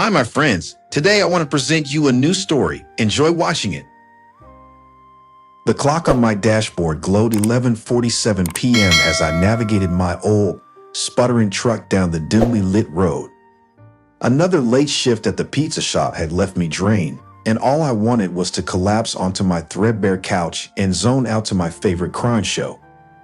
Hi, my friends. Today I want to present you a new story. Enjoy watching it. The clock on my dashboard glowed 11:47 p.m. as I navigated my old, sputtering truck down the dimly lit road. Another late shift at the pizza shop had left me drained, and all I wanted was to collapse onto my threadbare couch and zone out to my favorite crime show.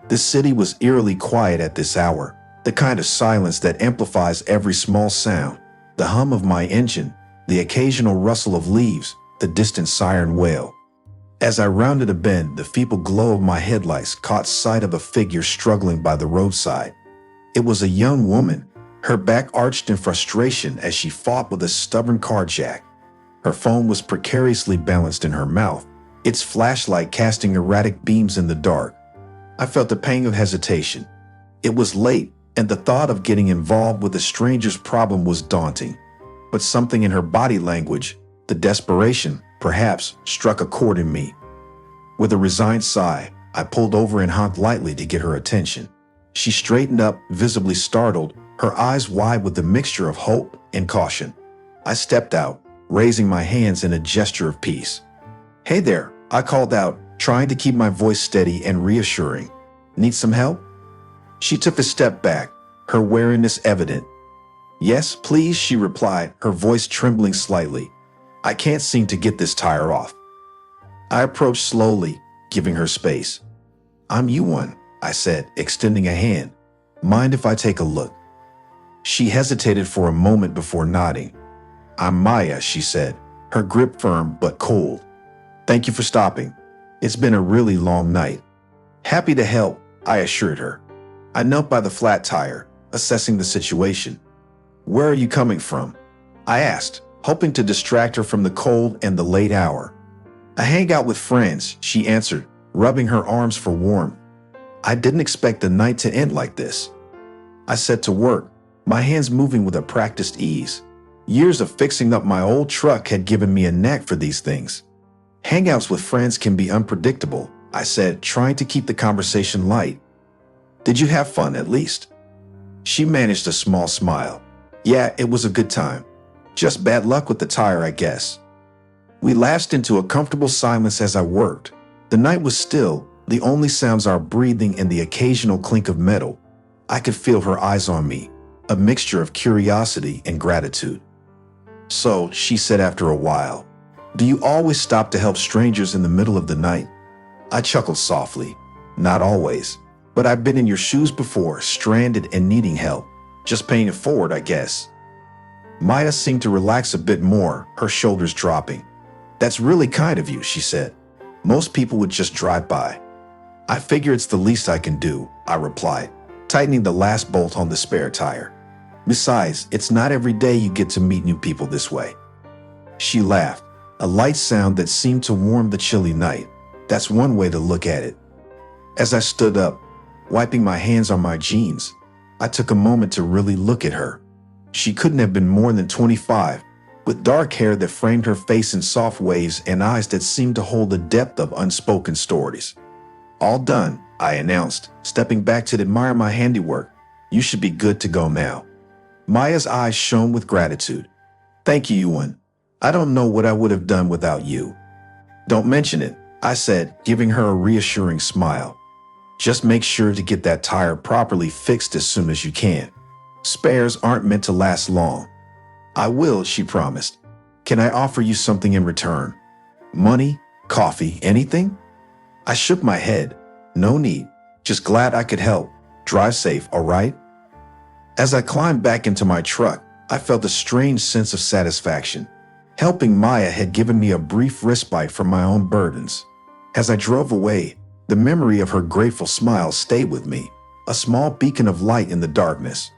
The city was eerily quiet at this hour, the kind of silence that amplifies every small sound. The hum of my engine, the occasional rustle of leaves, the distant siren wail. As I rounded a bend, the feeble glow of my headlights caught sight of a figure struggling by the roadside. It was a young woman, her back arched in frustration as she fought with a stubborn carjack. Her phone was precariously balanced in her mouth, its flashlight casting erratic beams in the dark. I felt a pang of hesitation. It was late, and the thought of getting involved with a stranger's problem was daunting. But something in her body language, the desperation, perhaps, struck a chord in me. With a resigned sigh, I pulled over and honked lightly to get her attention. She straightened up, visibly startled, her eyes wide with a mixture of hope and caution. I stepped out, raising my hands in a gesture of peace. "Hey there," I called out, trying to keep my voice steady and reassuring. "Need some help?" She took a step back, her wariness evident. "Yes, please," she replied, her voice trembling slightly. "I can't seem to get this tire off." I approached slowly, giving her space. "I'm you, I said, extending a hand. "Mind if I take a look?" She hesitated for a moment before nodding. "I'm Maya," she said, her grip firm but cold. "Thank you for stopping. It's been a really long night." "Happy to help," I assured her. I knelt by the flat tire, assessing the situation. "Where are you coming from?" I asked, hoping to distract her from the cold and the late hour. "I hang out with friends," she answered, rubbing her arms for warmth. I didn't expect the night to end like this. I set to work, my hands moving with a practiced ease. Years of fixing up my old truck had given me a knack for these things. "Hangouts with friends can be unpredictable," I said, trying to keep the conversation light. "Did you have fun, at least?" She managed a small smile. "Yeah, it was a good time. Just bad luck with the tire, I guess." We lapsed into a comfortable silence as I worked. The night was still, the only sounds our breathing and the occasional clink of metal. I could feel her eyes on me, a mixture of curiosity and gratitude. "So," she said after a while, "do you always stop to help strangers in the middle of the night?" I chuckled softly. "Not always. But I've been in your shoes before, stranded and needing help. Just paying it forward, I guess." Maya seemed to relax a bit more, her shoulders dropping. "That's really kind of you," she said. "Most people would just drive by." "I figure it's the least I can do," I replied, tightening the last bolt on the spare tire. "Besides, it's not every day you get to meet new people this way." She laughed, a light sound that seemed to warm the chilly night. That's one way to look at it. As I stood up, wiping my hands on my jeans, I took a moment to really look at her. She couldn't have been more than 25, with dark hair that framed her face in soft waves and eyes that seemed to hold the depth of unspoken stories. "All done," I announced, stepping back to admire my handiwork. "You should be good to go now." Maya's eyes shone with gratitude. "Thank you, Ewan. I don't know what I would have done without you." "Don't mention it," I said, giving her a reassuring smile. "Just make sure to get that tire properly fixed as soon as you can. Spares aren't meant to last long." "I will," she promised. "Can I offer you something in return? Money, coffee, anything?" I shook my head. "No need. Just glad I could help. Drive safe, all right?" As I climbed back into my truck, I felt a strange sense of satisfaction. Helping Maya had given me a brief respite from my own burdens. As I drove away, the memory of her grateful smile stayed with me, a small beacon of light in the darkness.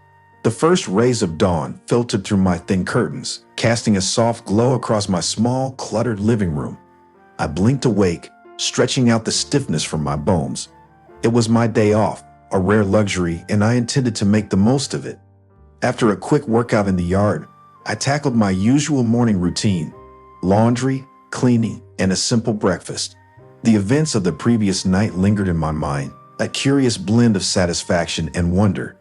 The first rays of dawn filtered through my thin curtains, casting a soft glow across my small, cluttered living room. I blinked awake, stretching out the stiffness from my bones. It was my day off, a rare luxury, and I intended to make the most of it. After a quick workout in the yard, I tackled my usual morning routine: laundry, cleaning, and a simple breakfast. The events of the previous night lingered in my mind, a curious blend of satisfaction and wonder.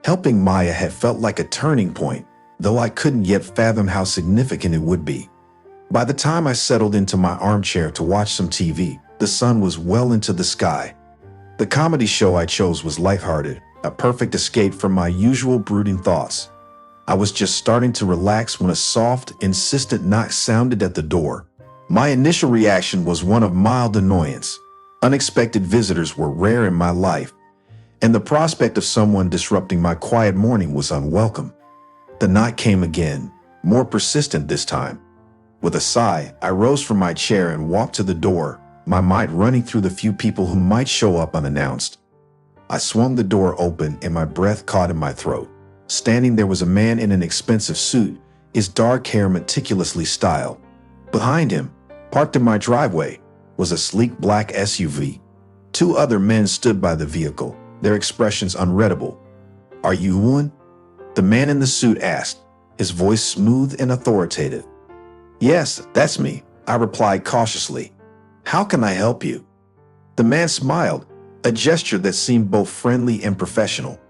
Helping Maya had felt like a turning point, though I couldn't yet fathom how significant it would be. By the time I settled into my armchair to watch some TV, the sun was well into the sky. The comedy show I chose was lighthearted, a perfect escape from my usual brooding thoughts. I was just starting to relax when a soft, insistent knock sounded at the door. My initial reaction was one of mild annoyance. Unexpected visitors were rare in my life, and the prospect of someone disrupting my quiet morning was unwelcome. The knock came again, more persistent this time. With a sigh, I rose from my chair and walked to the door, my mind running through the few people who might show up unannounced. I swung the door open and my breath caught in my throat. Standing there was a man in an expensive suit, his dark hair meticulously styled. Behind him, parked in my driveway, was a sleek black SUV. Two other men stood by the vehicle, their expressions unreadable. "Are you one?" the man in the suit asked, his voice smooth and authoritative. "Yes, that's me," I replied cautiously. "How can I help you?" The man smiled, a gesture that seemed both friendly and professional.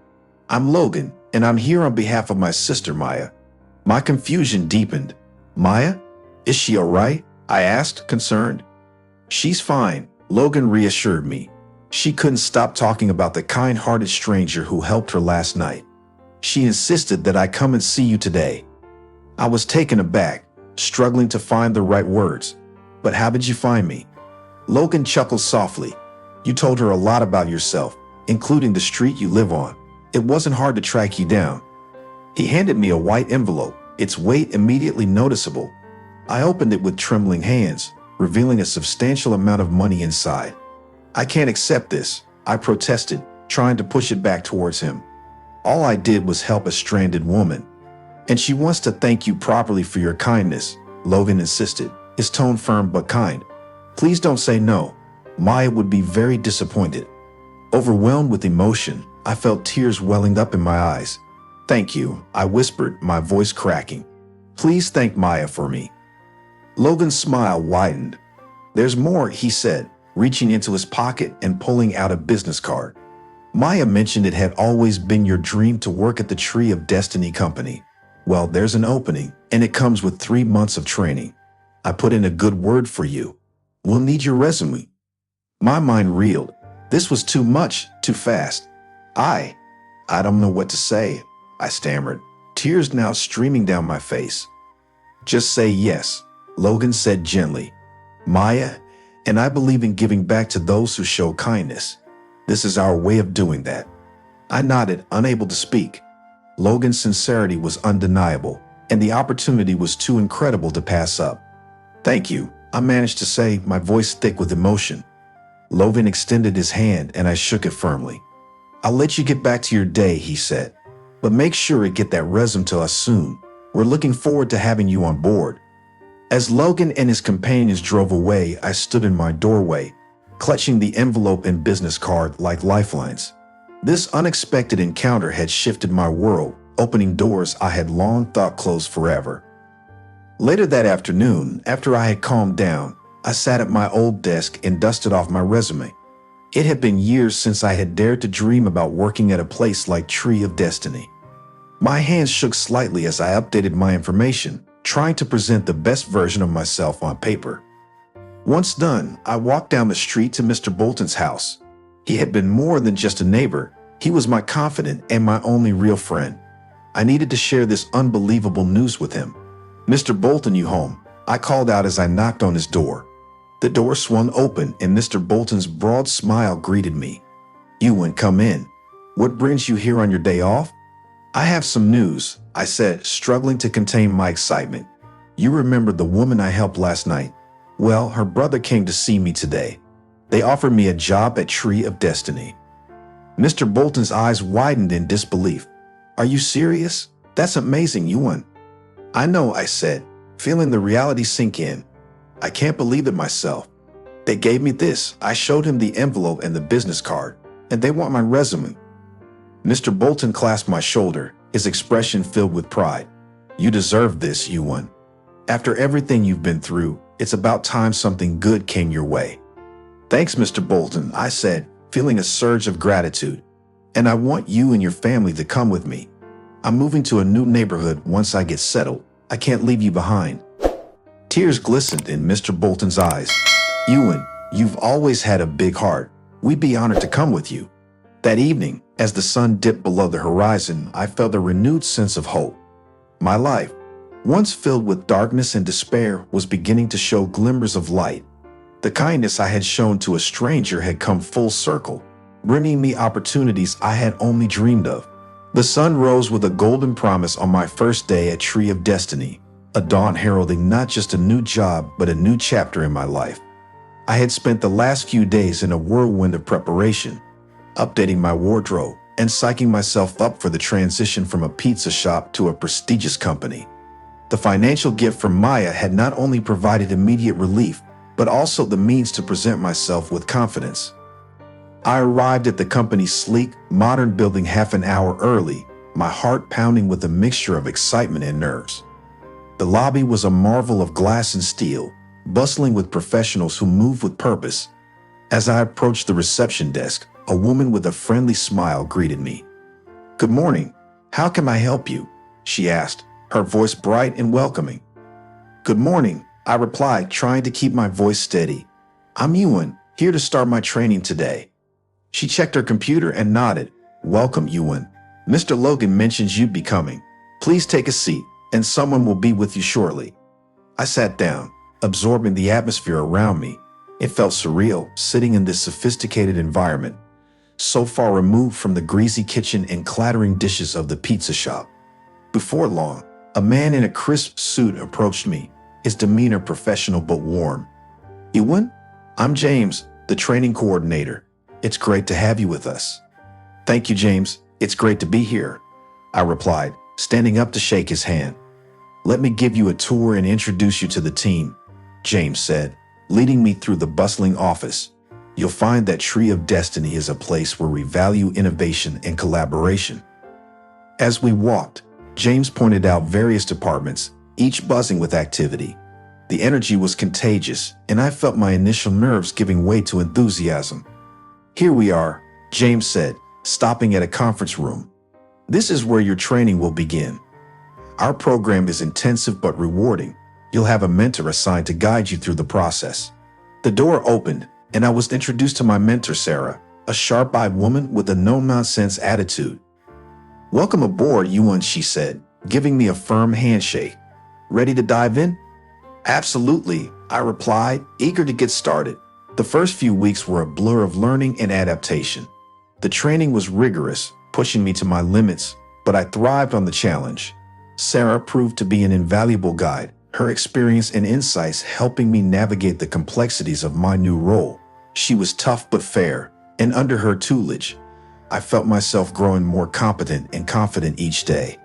"I'm Logan, and I'm here on behalf of my sister, Maya." My confusion deepened. "Maya? Is she all right?" I asked, concerned. "She's fine," Logan reassured me. She couldn't stop talking about the kind-hearted stranger who helped her last night. She insisted that I come and see you today. I was taken aback, struggling to find the right words. "But how did you find me?" Logan chuckled softly. "You told her a lot about yourself, including the street you live on. It wasn't hard to track you down." He handed me a white envelope, its weight immediately noticeable. I opened it with trembling hands, revealing a substantial amount of money inside. "I can't accept this," I protested, trying to push it back towards him. "All I did was help a stranded woman. And she wants to thank you properly for your kindness," Logan insisted, his tone firm but kind. "Please don't say no. Maya would be very disappointed." Overwhelmed with emotion, I felt tears welling up in my eyes. "Thank you," I whispered, my voice cracking. "Please thank Maya for me." Logan's smile widened. "There's more," he said, reaching into his pocket and pulling out a business card. "Maya mentioned it had always been your dream to work at the Tree of Destiny company. Well, there's an opening, and it comes with 3 months of training. I put in a good word for you. We'll need your resume." My mind reeled. This was too much, too fast. I don't know what to say," I stammered, tears now streaming down my face. "Just say yes," Logan said gently. "Maya, and I believe in giving back to those who show kindness. This is our way of doing that." I nodded, unable to speak. Logan's sincerity was undeniable, and the opportunity was too incredible to pass up. "Thank you," I managed to say, my voice thick with emotion. Logan extended his hand and I shook it firmly. "I'll let you get back to your day," he said. "But make sure to get that resume to us soon. We're looking forward to having you on board." As Logan and his companions drove away, I stood in my doorway, clutching the envelope and business card like lifelines. This unexpected encounter had shifted my world, opening doors I had long thought closed forever. Later that afternoon, after I had calmed down, I sat at my old desk and dusted off my resume. It had been years since I had dared to dream about working at a place like Tree of Destiny. My hands shook slightly as I updated my information, trying to present the best version of myself on paper. Once done, I walked down the street to Mr. Bolton's house. He had been more than just a neighbor. He was my confidant and my only real friend. I needed to share this unbelievable news with him. "Mr. Bolton, you home?" I called out as I knocked on his door. The door swung open and Mr. Bolton's broad smile greeted me. "Ewan, come in. What brings you here on your day off?" "I have some news," I said, struggling to contain my excitement. "You remember the woman I helped last night? Well, her brother came to see me today. They offered me a job at Tree of Destiny." Mr. Bolton's eyes widened in disbelief. "Are you serious? That's amazing, Ewan." "I know," I said, feeling the reality sink in. "I can't believe it myself. They gave me this." I showed him the envelope and the business card, "and they want my resume." Mr. Bolton clasped my shoulder, his expression filled with pride. "You deserve this, Ewan. After everything you've been through, it's about time something good came your way." "Thanks, Mr. Bolton," I said, feeling a surge of gratitude. "And I want you and your family to come with me. I'm moving to a new neighborhood once I get settled. I can't leave you behind." Tears glistened in Mr. Bolton's eyes. "Ewan, you've always had a big heart. We'd be honored to come with you." That evening, as the sun dipped below the horizon, I felt a renewed sense of hope. My life, once filled with darkness and despair, was beginning to show glimmers of light. The kindness I had shown to a stranger had come full circle, bringing me opportunities I had only dreamed of. The sun rose with a golden promise on my first day at Tree of Destiny, a dawn heralding not just a new job, but a new chapter in my life. I had spent the last few days in a whirlwind of preparation, updating my wardrobe and psyching myself up for the transition from a pizza shop to a prestigious company. The financial gift from Maya had not only provided immediate relief, but also the means to present myself with confidence. I arrived at the company's sleek, modern building half an hour early, my heart pounding with a mixture of excitement and nerves. The lobby was a marvel of glass and steel, bustling with professionals who moved with purpose. As I approached the reception desk, a woman with a friendly smile greeted me. "Good morning. How can I help you?" she asked, her voice bright and welcoming. "Good morning," I replied, trying to keep my voice steady. "I'm Ewan, here to start my training today." She checked her computer and nodded. "Welcome, Ewan. Mr. Logan mentions you'd be coming. Please take a seat, and someone will be with you shortly." I sat down, absorbing the atmosphere around me. It felt surreal, sitting in this sophisticated environment, so far removed from the greasy kitchen and clattering dishes of the pizza shop. Before long, a man in a crisp suit approached me, his demeanor professional but warm. "Ewan, I'm James, the training coordinator. It's great to have you with us." "Thank you, James. It's great to be here," I replied, standing up to shake his hand. "Let me give you a tour and introduce you to the team," James said, leading me through the bustling office. "You'll find that Tree of Destiny is a place where we value innovation and collaboration." As we walked, James pointed out various departments, each buzzing with activity. The energy was contagious, and I felt my initial nerves giving way to enthusiasm. "Here we are," James said, stopping at a conference room. "This is where your training will begin. Our program is intensive but rewarding. You'll have a mentor assigned to guide you through the process." The door opened, and I was introduced to my mentor, Sarah, a sharp-eyed woman with a no-nonsense attitude. "Welcome aboard, Ewan," she said, giving me a firm handshake. "Ready to dive in?" "Absolutely," I replied, eager to get started. The first few weeks were a blur of learning and adaptation. The training was rigorous, pushing me to my limits, but I thrived on the challenge. Sarah proved to be an invaluable guide, her experience and insights helping me navigate the complexities of my new role. She was tough but fair, and under her tutelage, I felt myself growing more competent and confident each day.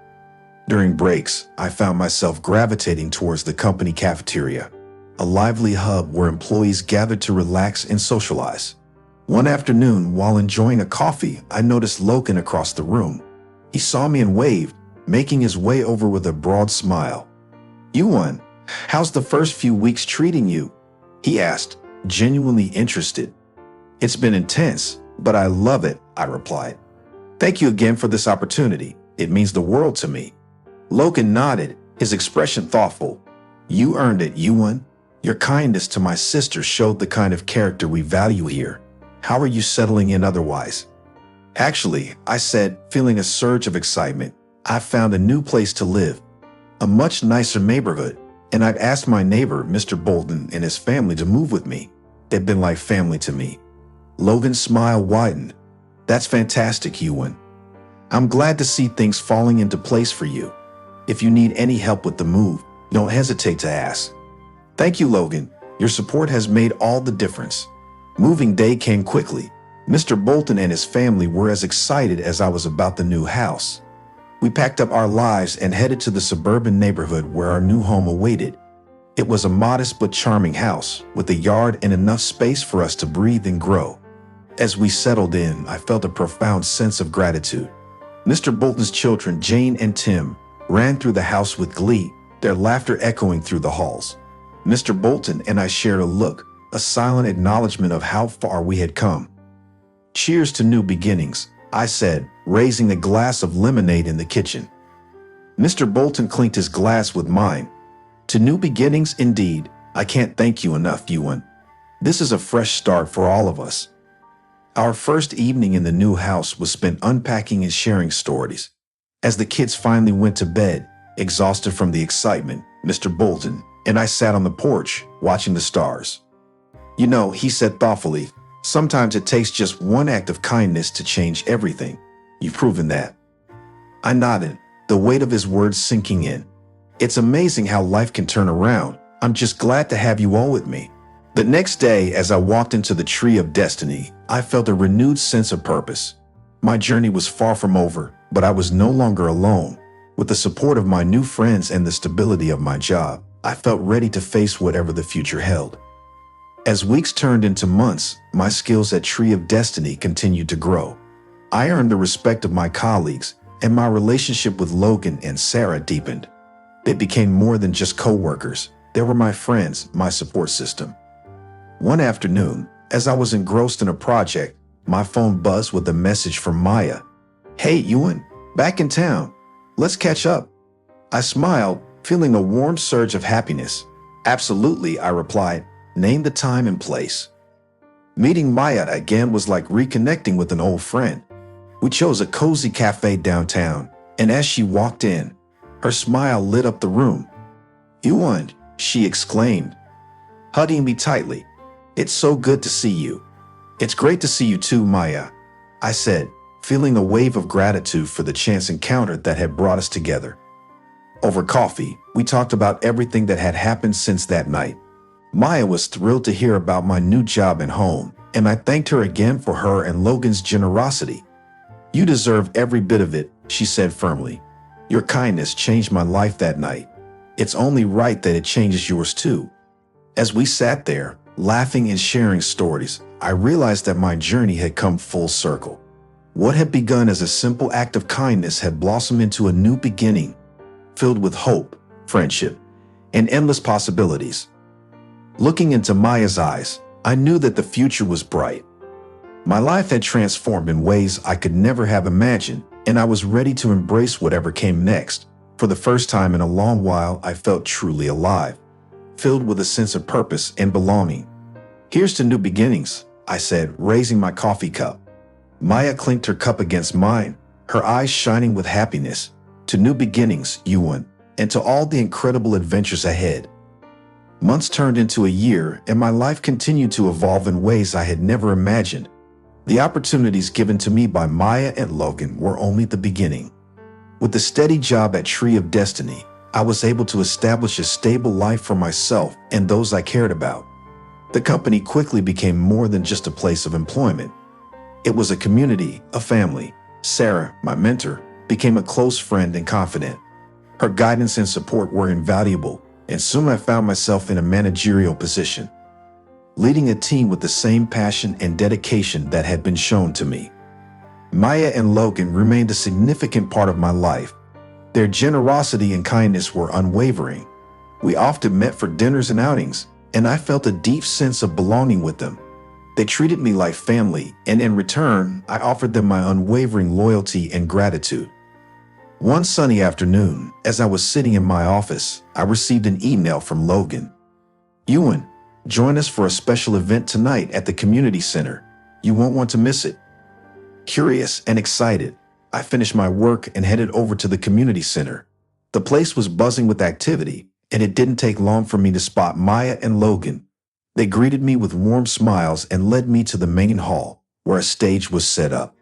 During breaks, I found myself gravitating towards the company cafeteria, a lively hub where employees gathered to relax and socialize. One afternoon, while enjoying a coffee, I noticed Logan across the room. He saw me and waved, making his way over with a broad smile. "Ewan, how's the first few weeks treating you?" he asked, genuinely interested. "It's been intense, but I love it," I replied. "Thank you again for this opportunity. It means the world to me." Logan nodded, his expression thoughtful. "You earned it, Ewan. Your kindness to my sister showed the kind of character we value here. How are you settling in otherwise?" "Actually," I said, feeling a surge of excitement, "I've found a new place to live, a much nicer neighborhood, and I've asked my neighbor, Mr. Bolton, and his family to move with me. They've been like family to me." Logan's smile widened. "That's fantastic, Ewan. I'm glad to see things falling into place for you. If you need any help with the move, don't hesitate to ask." "Thank you, Logan. Your support has made all the difference." Moving day came quickly. Mr. Bolton and his family were as excited as I was about the new house. We packed up our lives and headed to the suburban neighborhood where our new home awaited. It was a modest but charming house, with a yard and enough space for us to breathe and grow. As we settled in, I felt a profound sense of gratitude. Mr. Bolton's children, Jane and Tim, ran through the house with glee, their laughter echoing through the halls. Mr. Bolton and I shared a look, a silent acknowledgement of how far we had come. "Cheers to new beginnings," I said, raising a glass of lemonade in the kitchen. Mr. Bolton clinked his glass with mine. To new beginnings, indeed. I can't thank you enough, Ewan. This is a fresh start for all of us. Our first evening in the new house was spent unpacking and sharing stories. As the kids finally went to bed, exhausted from the excitement, Mr. Bolton and I sat on the porch, watching the stars. You know, he said thoughtfully, sometimes it takes just one act of kindness to change everything. You've proven that. I nodded, the weight of his words sinking in. It's amazing how life can turn around. I'm just glad to have you all with me. The next day, as I walked into the Tree of Destiny, I felt a renewed sense of purpose. My journey was far from over, but I was no longer alone. With the support of my new friends and the stability of my job, I felt ready to face whatever the future held. As weeks turned into months, my skills at Tree of Destiny continued to grow. I earned the respect of my colleagues, and my relationship with Logan and Sarah deepened. They became more than just co-workers. They were my friends, my support system. One afternoon, as I was engrossed in a project, my phone buzzed with a message from Maya. Hey, Ewan, back in town. Let's catch up. I smiled, feeling a warm surge of happiness. Absolutely, I replied. Name the time and place. Meeting Maya again was like reconnecting with an old friend. We chose a cozy cafe downtown, and as she walked in, her smile lit up the room. Ewan, she exclaimed, hugging me tightly. It's so good to see you. It's great to see you too, Maya, I said, feeling a wave of gratitude for the chance encounter that had brought us together. Over coffee, we talked about everything that had happened since that night. Maya was thrilled to hear about my new job and home, and I thanked her again for her and Logan's generosity. You deserve every bit of it, she said firmly. Your kindness changed my life that night. It's only right that it changes yours too. As we sat there, laughing and sharing stories, I realized that my journey had come full circle. What had begun as a simple act of kindness had blossomed into a new beginning, filled with hope, friendship, and endless possibilities. Looking into Maya's eyes, I knew that the future was bright. My life had transformed in ways I could never have imagined, and I was ready to embrace whatever came next. For the first time in a long while, I felt truly alive, filled with a sense of purpose and belonging. Here's to new beginnings, I said, raising my coffee cup. Maya clinked her cup against mine, her eyes shining with happiness. To new beginnings, Ewan, and to all the incredible adventures ahead. Months turned into a year, and my life continued to evolve in ways I had never imagined. The opportunities given to me by Maya and Logan were only the beginning. With the steady job at Tree of Destiny, I was able to establish a stable life for myself and those I cared about. The company quickly became more than just a place of employment. It was a community, a family. Sarah, my mentor, became a close friend and confidant. Her guidance and support were invaluable, and soon I found myself in a managerial position, leading a team with the same passion and dedication that had been shown to me. Maya and Logan remained a significant part of my life. Their generosity and kindness were unwavering. We often met for dinners and outings, and I felt a deep sense of belonging with them. They treated me like family, and in return, I offered them my unwavering loyalty and gratitude. One sunny afternoon, as I was sitting in my office, I received an email from Logan. Ewan, join us for a special event tonight at the community center. You won't want to miss it. Curious and excited, I finished my work and headed over to the community center. The place was buzzing with activity, and it didn't take long for me to spot Maya and Logan. They greeted me with warm smiles and led me to the main hall, where a stage was set up.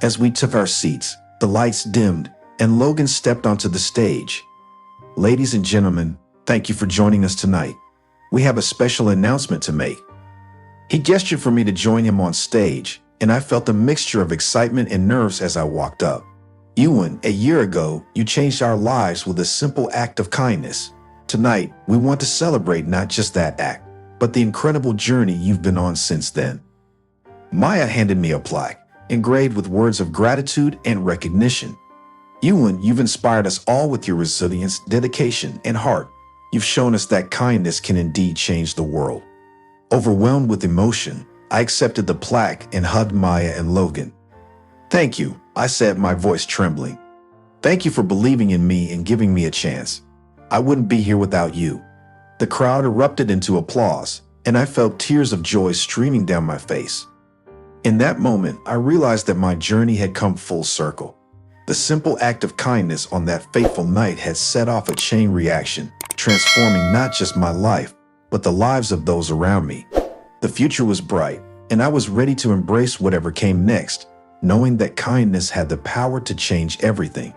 As we took our seats, the lights dimmed, and Logan stepped onto the stage. Ladies and gentlemen, thank you for joining us tonight. We have a special announcement to make. He gestured for me to join him on stage, and I felt a mixture of excitement and nerves as I walked up. Ewan, a year ago, you changed our lives with a simple act of kindness. Tonight, we want to celebrate not just that act, but the incredible journey you've been on since then. Maya handed me a plaque, engraved with words of gratitude and recognition. Ewan, you've inspired us all with your resilience, dedication, and heart. You've shown us that kindness can indeed change the world. Overwhelmed with emotion, I accepted the plaque and hugged Maya and Logan. Thank you, I said, my voice trembling. Thank you for believing in me and giving me a chance. I wouldn't be here without you." The crowd erupted into applause, and I felt tears of joy streaming down my face. In that moment, I realized that my journey had come full circle. The simple act of kindness on that fateful night had set off a chain reaction, transforming not just my life, but the lives of those around me. The future was bright, and I was ready to embrace whatever came next, knowing that kindness had the power to change everything.